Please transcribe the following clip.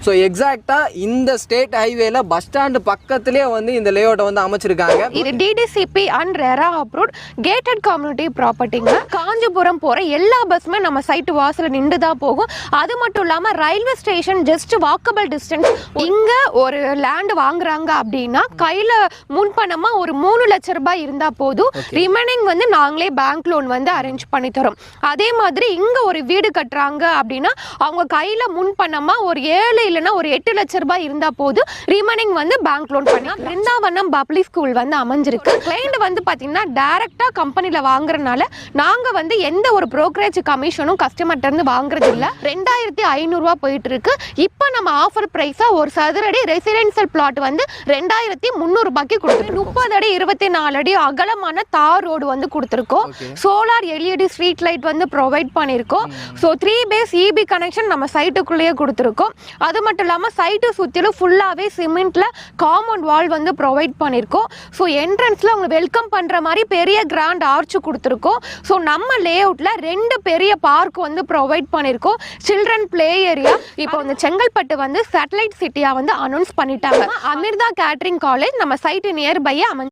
So எக்ஸாக்டாக இந்த state ஹைவேல பஸ் ஸ்டாண்டு பக்கத்துலேயே வந்து இந்த லேஅவுட்டை வந்து அமைச்சிருக்காங்க. இது DTCP and RERA approved gated community ப்ராப்பர்ட்டிங்க. காஞ்சிபுரம் போகிற எல்லா பஸ்ஸுமே நம்ம சைட்டு வாசலில் நின்று தான் போகும். அது மட்டும் இல்லாமல் railway station just walkable distance. இங்கே ஒரு லேண்ட் வாங்குறாங்க அப்படின்னா கையில் முன்பணமாக ஒரு 3 லட்ச ரூபாய் இருந்தால் போதும். ரிமைனிங் வந்து நாங்களே பேங்க் லோன் வந்து அரேஞ்ச் பண்ணி தரோம். அதே மாதிரி இங்கே ஒரு வீடு கட்டுறாங்க அப்படின்னா அவங்க கையில் முன்பணமாக ஒரு 7 இல்லைன்னா ஒரு 8 லட்ச ரூபாய் இருந்தால் போதும். ரிமைனிங் வந்து பேங்க் லோன் பண்ணி பிருந்தாவனம் பப்ளிக் ஸ்கூல் வந்து அமைஞ்சிருக்கு. கிளைண்ட் வந்து பார்த்தீங்கன்னா டைரக்டாக கம்பெனியில் வாங்குறதுனால நாங்கள் வந்து எந்த ஒரு ப்ரோக்கரேஜ் கமிஷனும் கஸ்டமர்கிட்ட இருந்து வாங்குறது இல்லை. 2500 ரூபா போயிட்டு இருக்கு. இப்போ நம்ம ஆஃபர் ப்ரைஸாக ஒரு சதுரடி ரெசிடென்சியல் பிளாட் வந்து 2300 ரூபாய்க்கு கொடுத்துருக்கோம். 30 அடி 24 அடி அகலமான தார் ரோடு வந்து கொடுத்துருக்கோம். சோலார் எல்இடி ஸ்ட்ரீட் லைட் வந்து ப்ரொவைட் பண்ணியிருக்கோம். ஸோ 3 பேஸ் இபி கனெக்ஷன் நம்ம சைட்டுக்குள்ளேயே கொடுத்துருக்கோம். அது மட்டும் இல்லாமல் சைட்டு சுற்றிலும் ஃபுல்லாகவே சிமெண்ட்ல காம்பவுண்ட் வால் வந்து ப்ரொவைட் பண்ணியிருக்கோம். ஸோ என்ட்ரன்ஸில் அவங்க வெல்கம் பண்ணுற மாதிரி பெரிய கிராண்ட் ஆர்ச் கொடுத்துருக்கோம். ஸோ நம்ம லேஅவுட்டில் 2 பெரிய பார்க் வந்து ப்ரொவைட் பண்ணியிருக்கோம். Children play area. இப்போ இந்த செங்கல்பட்டு வந்து சேட்டலைட் சிட்டியாக வந்து அனௌன்ஸ் பண்ணிட்டாங்க. அமிர்தா கேட்டரிங் காலேஜ் நம்ம சைட்டு நியர்பையே